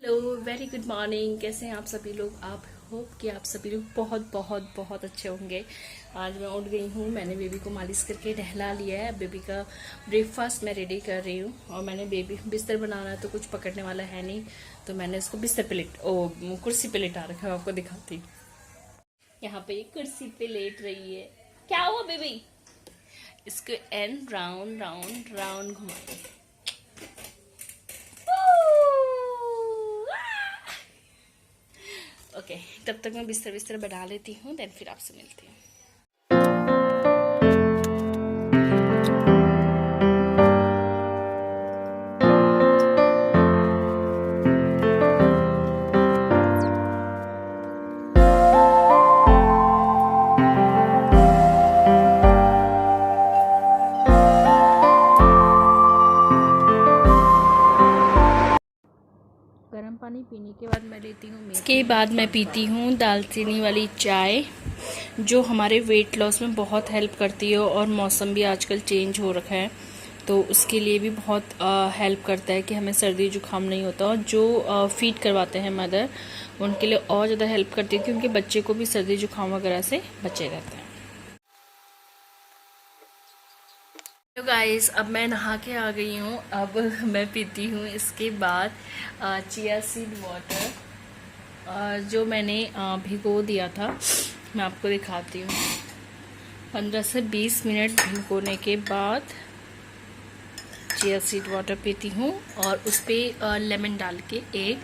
Hello, very good morning. कैसे हैं आप सभी लोग? आप होप कि आप सभी लोग बहुत बहुत बहुत अच्छे होंगे। आज मैं उठ गई हूँ, मैंने बेबी को मालिश करके नहला लिया है। बेबी का ब्रेकफास्ट मैं रेडी कर रही हूँ और मैंने बेबी बिस्तर बनाना है तो कुछ पकड़ने वाला है नहीं, तो मैंने इसको बिस्तर पे कुर्सी पे लेटा रखा है। आपको दिखाती हूँ। यहाँ पे कुर्सी पे लेट रही है। क्या हुआ बेबी? इसको एंड राउंड राउंड राउंड घुमाओ। ओके, तब तक मैं बिस्तर बिस्तर बना लेती हूँ, देन फिर आपसे मिलती हूँ। गर्म पानी पीने के बाद मैं लेती हूँ, इसके बाद मैं पीती हूँ दालचीनी वाली चाय, जो हमारे वेट लॉस में बहुत हेल्प करती है। और मौसम भी आजकल चेंज हो रखा है तो उसके लिए भी बहुत हेल्प करता है कि हमें सर्दी जुकाम नहीं होता। और जो फीड करवाते हैं मदर, उनके लिए और ज़्यादा हेल्प करती है क्योंकि बच्चे को भी सर्दी जुकाम वगैरह से बचे रहते हैं। तो गाइस, अब मैं नहा के आ गई हूँ। अब मैं पीती हूँ इसके बाद चिया सीड वाटर, जो मैंने भिगो दिया था। मैं आपको दिखाती हूँ। 15 से 20 मिनट भिगोने के बाद चिया सीड वाटर पीती हूँ और उस पर लेमन डाल के एक।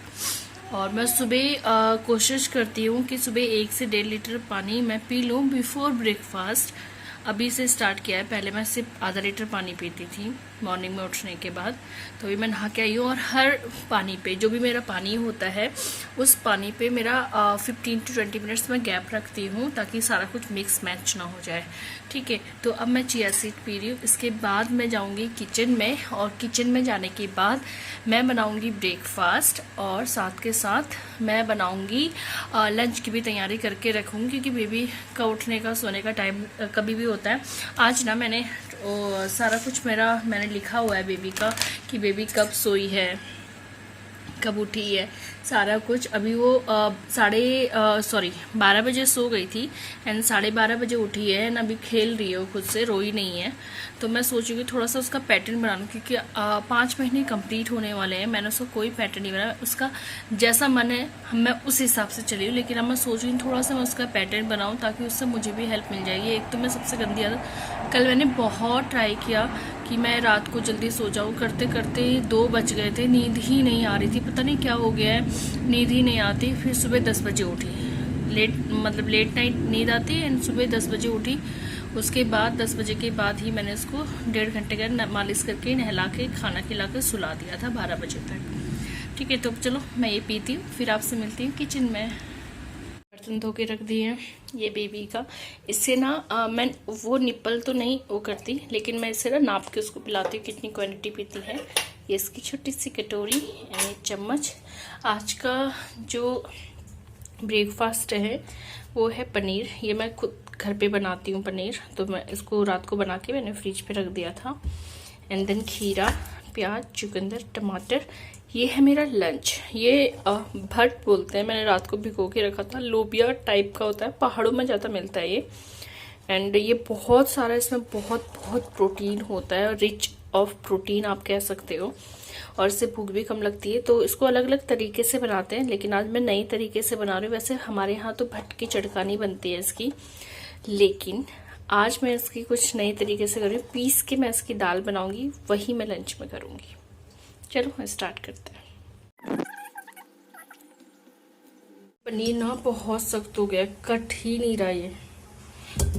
और मैं सुबह कोशिश करती हूँ कि सुबह 1 से 1.5 लीटर पानी मैं पी लूँ बिफोर ब्रेकफास्ट। अभी से स्टार्ट किया है, पहले मैं सिर्फ आधा लीटर पानी पीती थी मॉर्निंग में उठने के बाद। तो अभी मैं नहा के आई हूँ और हर पानी पे, जो भी मेरा पानी होता है उस पानी पे मेरा 15 to 20 मिनट्स में गैप रखती हूँ ताकि सारा कुछ मिक्स मैच ना हो जाए। ठीक है, तो अब मैं चिया सीड पी रही हूँ। इसके बाद मैं जाऊँगी किचन में और किचन में जाने के बाद मैं बनाऊँगी ब्रेकफास्ट और साथ के साथ मैं बनाऊँगी लंच की भी तैयारी करके रखूँगी क्योंकि बेबी का उठने का सोने का टाइम कभी भी होता है। आज ना मैंने सारा कुछ मैंने लिखा हुआ है बेबी का, कि बेबी कब सोई है, कब उठी है, सारा कुछ। अभी वो 12 बजे सो गई थी एंड 12:30 बजे उठी है एंड अभी खेल रही है, वो खुद से रोई नहीं है। तो मैं सोचूंगी थोड़ा सा उसका पैटर्न बना लूँ क्योंकि 5 महीने कंप्लीट होने वाले हैं। मैंने उसका कोई पैटर्न नहीं बनाया, उसका जैसा मन है मैं उस हिसाब से चली हूँ। लेकिन अब मैं सोच रही हूँ थोड़ा सा मैं उसका पैटर्न बनाऊँ ताकि उससे मुझे भी हेल्प मिल जाएगी। एक तो मैं सबसे गंदी आदत, कल मैंने बहुत ट्राई किया कि मैं रात को जल्दी सो जाऊँ, करते करते 2 बज गए थे, नींद ही नहीं आ रही थी, पता नहीं क्या हो गया है, नींद ही नहीं आती। फिर सुबह 10 बजे उठी, लेट नाइट नींद आती है एंड सुबह 10 बजे उठी। उसके बाद 10 बजे के बाद ही मैंने उसको 1.5 घंटे का मालिश करके नहला के खाना खिला कर सुला दिया था 12 बजे तक। ठीक है, तो चलो मैं ये पीती हूँ, फिर आपसे मिलती हूँ किचन में। बर्तन धो के रख दिए हैं ये बेबी का। इससे ना मैं वो निप्पल तो नहीं वो करती, लेकिन मैं इससे ना नाप के उसको पिलाती हूँ कितनी क्वांटिटी पीती है। ये इसकी छोटी सी कटोरी यानी चम्मच। आज का जो ब्रेकफास्ट है वो है पनीर। ये मैं खुद घर पे बनाती हूँ पनीर, तो मैं इसको रात को बना के मैंने फ्रिज पे रख दिया था। एंड देन खीरा, प्याज, चुकंदर, टमाटर। ये है मेरा लंच। ये भट बोलते हैं, मैंने रात को भिगो के रखा था। लोबिया टाइप का होता है, पहाड़ों में ज़्यादा मिलता है ये। एंड ये बहुत सारा, इसमें बहुत बहुत प्रोटीन होता है, रिच ऑफ प्रोटीन आप कह सकते हो। और इससे भूख भी कम लगती है। तो इसको अलग अलग तरीके से बनाते हैं, लेकिन आज मैं नई तरीके से बना रही हूँ। वैसे हमारे यहाँ तो भट की चटकानी बनती है इसकी, लेकिन आज मैं इसकी कुछ नई तरीके से कर रही हूँ। पीस के मैं इसकी दाल बनाऊंगी, वही मैं लंच में करूंगी। चलो स्टार्ट करते हैं। पनीर ना बहुत सख्त हो गया, कट ही नहीं रहा ये,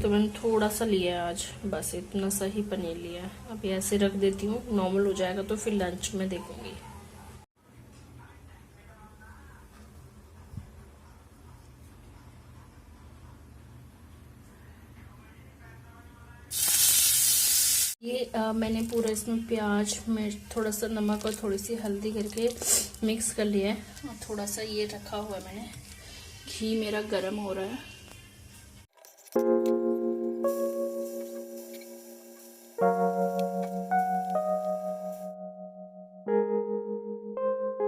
तो मैंने थोड़ा सा लिया है आज, बस इतना सा ही पनीर लिया है। अब ऐसे रख देती हूँ, नॉर्मल हो जाएगा तो फिर लंच में देखूंगी। ये मैंने पूरा इसमें प्याज, मिर्च, थोड़ा सा नमक और थोड़ी सी हल्दी करके मिक्स कर लिया है। और थोड़ा सा ये रखा हुआ है मैंने, घी मेरा गरम हो रहा है।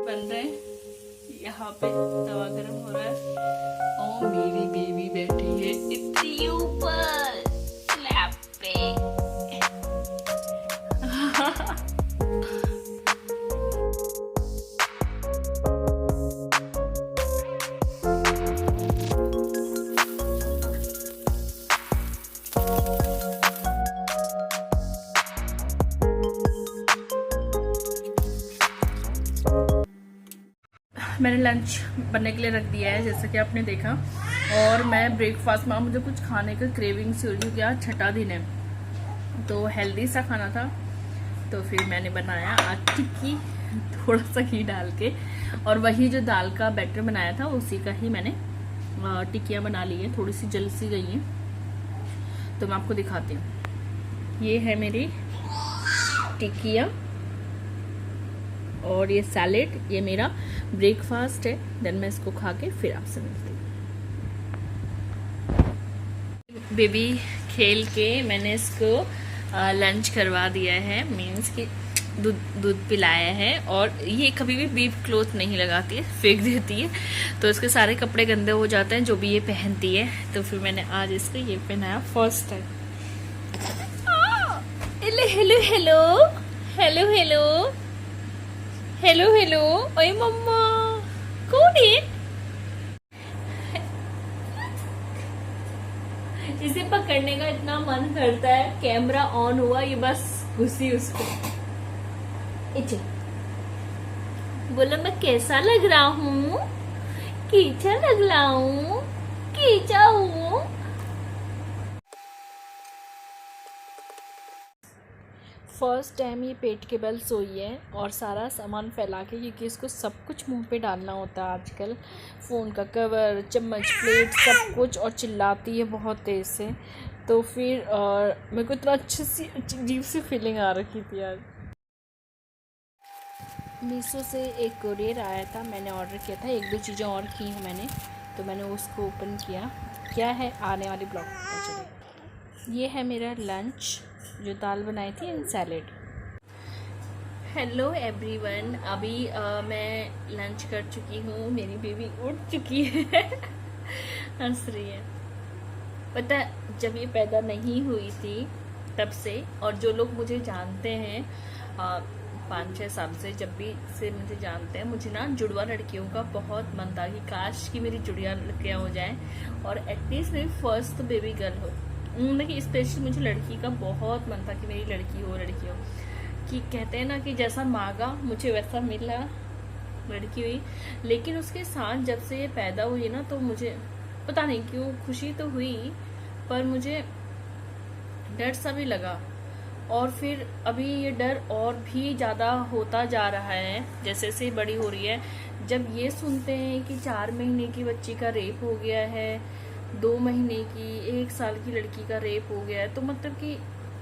बन रहे हैं, यहाँ पे तवा गरम हो रहा है और मेरी बेबी बैठी है इतनी ऊपर स्लैब पे। मैंने लंच बनने के लिए रख दिया है जैसा कि आपने देखा, और मैं ब्रेकफास्ट में मुझे कुछ खाने का क्रेविंग से हो रही क्योंकि आज छठा दिन है तो हेल्दी सा खाना था। तो फिर मैंने बनाया आज टिक्की थोड़ा सा घी डाल के, और वही जो दाल का बैटर बनाया था उसी का ही मैंने टिक्कियाँ बना ली है। थोड़ी सी जल सी गई हैं तो मैं आपको दिखाती हूँ। ये है मेरी टिक्कियाँ और ये सैलेड, ये मेरा ब्रेकफास्ट है। देन मैं इसको खा के फिर आपसे मिलती हूँ। बेबी खेल के मैंने इसको लंच करवा दिया है, मीन्स कि दूध पिलाया है। और ये कभी भी बीफ क्लोथ नहीं लगाती है, फेंक देती है, तो इसके सारे कपड़े गंदे हो जाते हैं जो भी ये पहनती है। तो फिर मैंने आज इसको ये पहनाया first time. Hello hello hello hello hello hello hello, ओए मम्मा कौन है? इसे पकड़ने का इतना मन करता है, कैमरा ऑन हुआ ये बस घुसी उसको। इचे बोलो मैं कैसा लग रहा हूँ? कीचा लग रहा हूँ, कीचा हूँ। फर्स्ट टाइम ये पेट के बल सोई है और सारा सामान फैला के, क्योंकि इसको सब कुछ मुंह पे डालना होता है आजकल, फ़ोन का कवर, चम्मच, प्लेट, सब कुछ, और चिल्लाती है बहुत तेज़ से। तो फिर मेरे को इतना अजीब सी फीलिंग आ रखी थी यार। मीशो से एक कोरियर आया था, मैंने ऑर्डर किया था, एक दो चीज़ें और की हैं मैंने, तो मैंने उसको ओपन किया। क्या है आने वाली ब्लॉग पता चले। ये है मेरा लंच, जो दाल बनाई थी एंड सैलेड। हेलो एवरीवन, अभी मैं लंच कर चुकी हूँ, मेरी बेबी उठ चुकी है हंस रही है। पता है जब ये पैदा नहीं हुई थी तब से, और जो लोग मुझे जानते हैं 5-6 साल से, जब भी से मुझे जानते हैं, मुझे ना जुड़वा लड़कियों का बहुत मन था कि काश कि मेरी जुड़िया लड़कियाँ हो जाएं और एटलीस्ट मेरी फर्स्ट बेबी गर्ल हो। कि स्पेशली मुझे लड़की का बहुत मन था कि मेरी लड़की हो कि कहते हैं ना कि जैसा मांगा मुझे वैसा मिला, लड़की हुई। लेकिन उसके साथ जब से ये पैदा हुई ना, तो मुझे पता नहीं क्यों खुशी तो हुई, पर मुझे डर सा भी लगा। और फिर अभी ये डर और भी ज़्यादा होता जा रहा है जैसे जैसे बड़ी हो रही है। जब ये सुनते हैं कि 4 महीने की बच्ची का रेप हो गया है, 2 महीने की, 1 साल की लड़की का रेप हो गया है, तो मतलब कि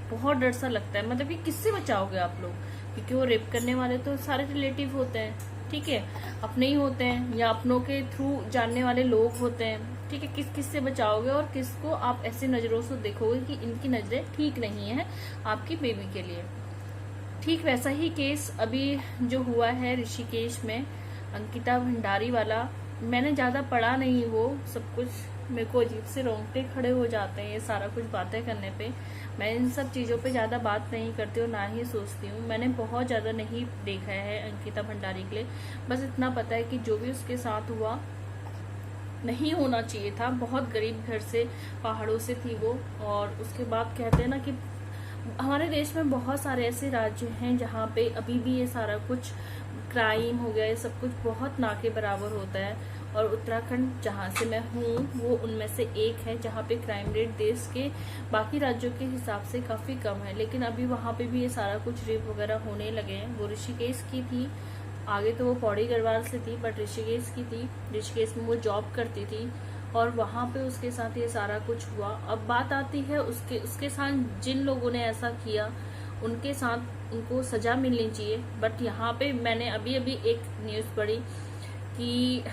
बहुत डर सा लगता है। मतलब कि किससे बचाओगे आप लोग, क्योंकि वो रेप करने वाले तो सारे रिलेटिव होते हैं, ठीक है, अपने ही होते हैं या अपनों के थ्रू जानने वाले लोग होते हैं, ठीक है। किस से बचाओगे और किसको आप ऐसी नज़रों से देखोगे कि इनकी नज़रें ठीक नहीं है आपकी बेबी के लिए। ठीक वैसा ही केस अभी जो हुआ है ऋषिकेश में, अंकिता भंडारी वाला। मैंने ज़्यादा पढ़ा नहीं वो सब कुछ, मेरे को अजीब से रोंगटे खड़े हो जाते हैं ये सारा कुछ बातें करने पे। मैं इन सब चीज़ों पे ज़्यादा बात नहीं करती हूँ, ना ही सोचती हूँ। मैंने बहुत ज़्यादा नहीं देखा है अंकिता भंडारी के लिए, बस इतना पता है कि जो भी उसके साथ हुआ नहीं होना चाहिए था। बहुत गरीब घर से, पहाड़ों से थी वो। और उसके बाद कहते हैं ना कि हमारे देश में बहुत सारे ऐसे राज्य हैं जहाँ पे अभी भी ये सारा कुछ क्राइम हो गया, ये सब कुछ बहुत ना के बराबर होता है। और उत्तराखंड जहाँ से मैं हूँ वो उनमें से एक है जहाँ पे क्राइम रेट देश के बाकी राज्यों के हिसाब से काफ़ी कम है। लेकिन अभी वहाँ पे भी ये सारा कुछ रेप वगैरह होने लगे हैं। वो ऋषिकेश की थी, आगे तो वो पौड़ी गढ़वाल से थी, बट ऋषिकेश की थी। ऋषिकेश में वो जॉब करती थी और वहाँ पे उसके साथ ये सारा कुछ हुआ। अब बात आती है उसके साथ जिन लोगों ने ऐसा किया उनके साथ उनको सजा मिलनी चाहिए। बट यहाँ पे मैंने अभी एक न्यूज़ पढ़ी कि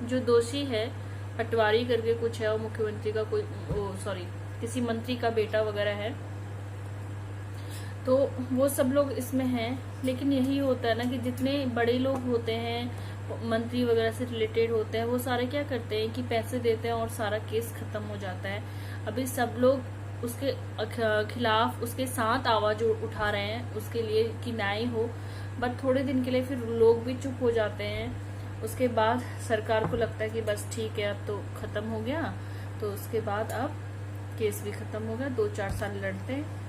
जो दोषी है, पटवारी करके कुछ है, और मुख्यमंत्री का कोई किसी मंत्री का बेटा वगैरह है, तो वो सब लोग इसमें हैं। लेकिन यही होता है ना कि जितने बड़े लोग होते हैं, मंत्री वगैरह से रिलेटेड होते हैं, वो सारे क्या करते हैं कि पैसे देते हैं और सारा केस खत्म हो जाता है। अभी सब लोग उसके खिलाफ, उसके साथ आवाज उठा रहे हैं उसके लिए कि न्याय हो, बट थोड़े दिन के लिए फिर लोग भी चुप हो जाते हैं। उसके बाद सरकार को लगता है कि बस ठीक है, अब तो खत्म हो गया, तो उसके बाद अब केस भी खत्म हो गया, 2-4 साल लड़ते हैं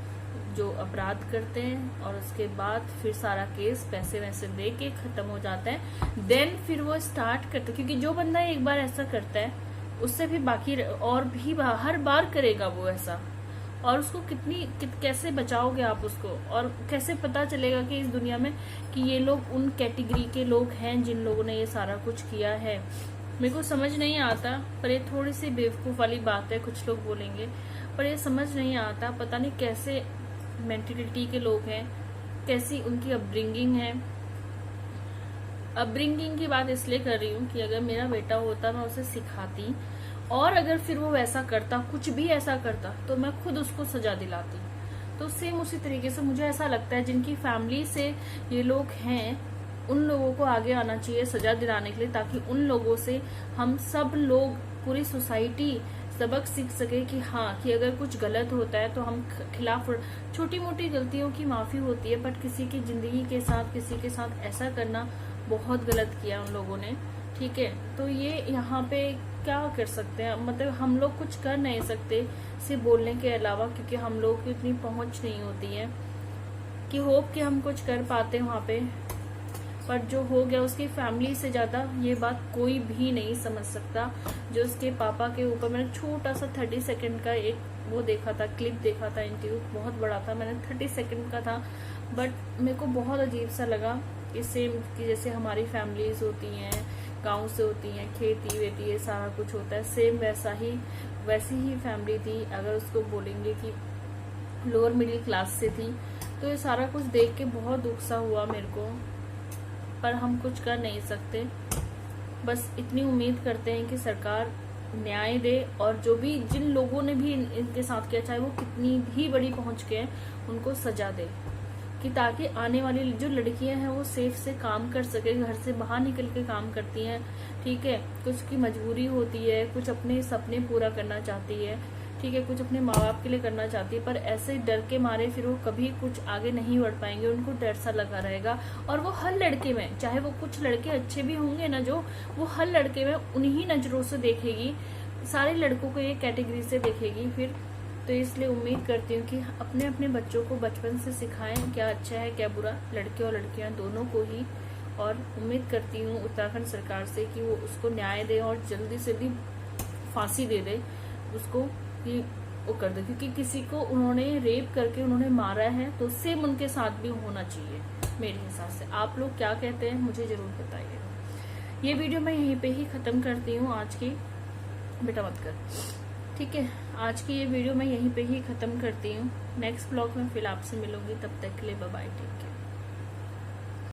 जो अपराध करते हैं, और उसके बाद फिर सारा केस पैसे वैसे दे के खत्म हो जाता है। देन फिर वो स्टार्ट करते, क्योंकि जो बंदा एक बार ऐसा करता है उससे भी बाकी और भी हर बार करेगा वो ऐसा। और उसको कैसे बचाओगे आप उसको, और कैसे पता चलेगा कि इस दुनिया में कि ये लोग उन कैटेगरी के लोग हैं जिन लोगों ने ये सारा कुछ किया है। मेरे को समझ नहीं आता, पर ये थोड़ी सी बेवकूफ वाली बात है, कुछ लोग बोलेंगे, पर ये समझ नहीं आता, पता नहीं कैसे मेंटेलिटी के लोग हैं, कैसी उनकी अपब्रिंगिंग है। अपब्रिंगिंग की बात इसलिए कर रही हूँ कि अगर मेरा बेटा होता मैं उसे सिखाती, और अगर फिर वो वैसा करता, कुछ भी ऐसा करता, तो मैं खुद उसको सजा दिलाती। तो सेम उसी तरीके से मुझे ऐसा लगता है जिनकी फैमिली से ये लोग हैं, उन लोगों को आगे आना चाहिए सजा दिलाने के लिए, ताकि उन लोगों से हम सब लोग, पूरी सोसाइटी सबक सीख सके कि हाँ, कि अगर कुछ गलत होता है तो हम खिलाफ। छोटी मोटी गलतियों की माफी होती है, बट किसी की जिंदगी के साथ, किसी के साथ ऐसा करना बहुत गलत किया उन लोगों ने। ठीक है, तो ये यहाँ पे क्या कर सकते हैं, मतलब हम लोग कुछ कर नहीं सकते सिर्फ बोलने के अलावा, क्योंकि हम लोग की इतनी पहुंच नहीं होती है कि होप कि हम कुछ कर पाते हैं वहाँ पे। पर जो हो गया, उसकी फैमिली से ज्यादा ये बात कोई भी नहीं समझ सकता। जो उसके पापा के ऊपर, मैंने छोटा सा 30 सेकंड का एक वो देखा था, क्लिप देखा था, इंटरव्यू बहुत बड़ा था, मैंने 30 सेकंड का था, बट मेरे को बहुत अजीब सा लगा। कि सेम कि जैसे हमारी फैमिलीज होती हैं, गांव से होती हैं, खेती वेती ये सारा कुछ होता है, सेम वैसी ही फैमिली थी। अगर उसको बोलेंगे कि लोअर मिडिल क्लास से थी, तो ये सारा कुछ देख के बहुत दुख सा हुआ मेरे को, पर हम कुछ कर नहीं सकते। बस इतनी उम्मीद करते हैं कि सरकार न्याय दे, और जो भी जिन लोगों ने भी इनके साथ किया, चाहे वो कितनी भी बड़ी पहुंच के हैं, उनको सजा दे, कि ताकि आने वाली जो लड़कियां हैं वो सेफ से काम कर सके, घर से बाहर निकल के काम करती हैं। ठीक है, कुछ की मजबूरी होती है, कुछ अपने सपने पूरा करना चाहती है, ठीक है, कुछ अपने माँ बाप के लिए करना चाहती है, पर ऐसे डर के मारे फिर वो कभी कुछ आगे नहीं बढ़ पाएंगे, उनको डर सा लगा रहेगा। और वो हर लड़के में, चाहे वो कुछ लड़के अच्छे भी होंगे ना, जो वो हर लड़के में उन्हीं नजरों से देखेगी, सारे लड़कों को ये कैटेगरी से देखेगी फिर। तो इसलिए उम्मीद करती हूँ कि अपने अपने बच्चों को बचपन से सिखाएं क्या अच्छा है क्या बुरा, लड़के और लड़कियां दोनों को ही। और उम्मीद करती हूँ उत्तराखंड सरकार से कि वो उसको न्याय दे और जल्दी से भी फांसी दे दे उसको, कि वो कर दे, क्योंकि किसी को उन्होंने रेप करके उन्होंने मारा है, तो सेम उनके साथ भी होना चाहिए मेरे हिसाब से। आप लोग क्या कहते हैं मुझे जरूर बताइएगा। ये वीडियो मैं यहीं पे ही खत्म करती हूँ आज की, बेटा मत कर, ठीक है, आज की ये वीडियो मैं यहीं पे ही खत्म करती हूँ। नेक्स्ट ब्लॉग में फिर आपसे मिलूंगी, तब तक के लिए बाय बाय, टेक केयर।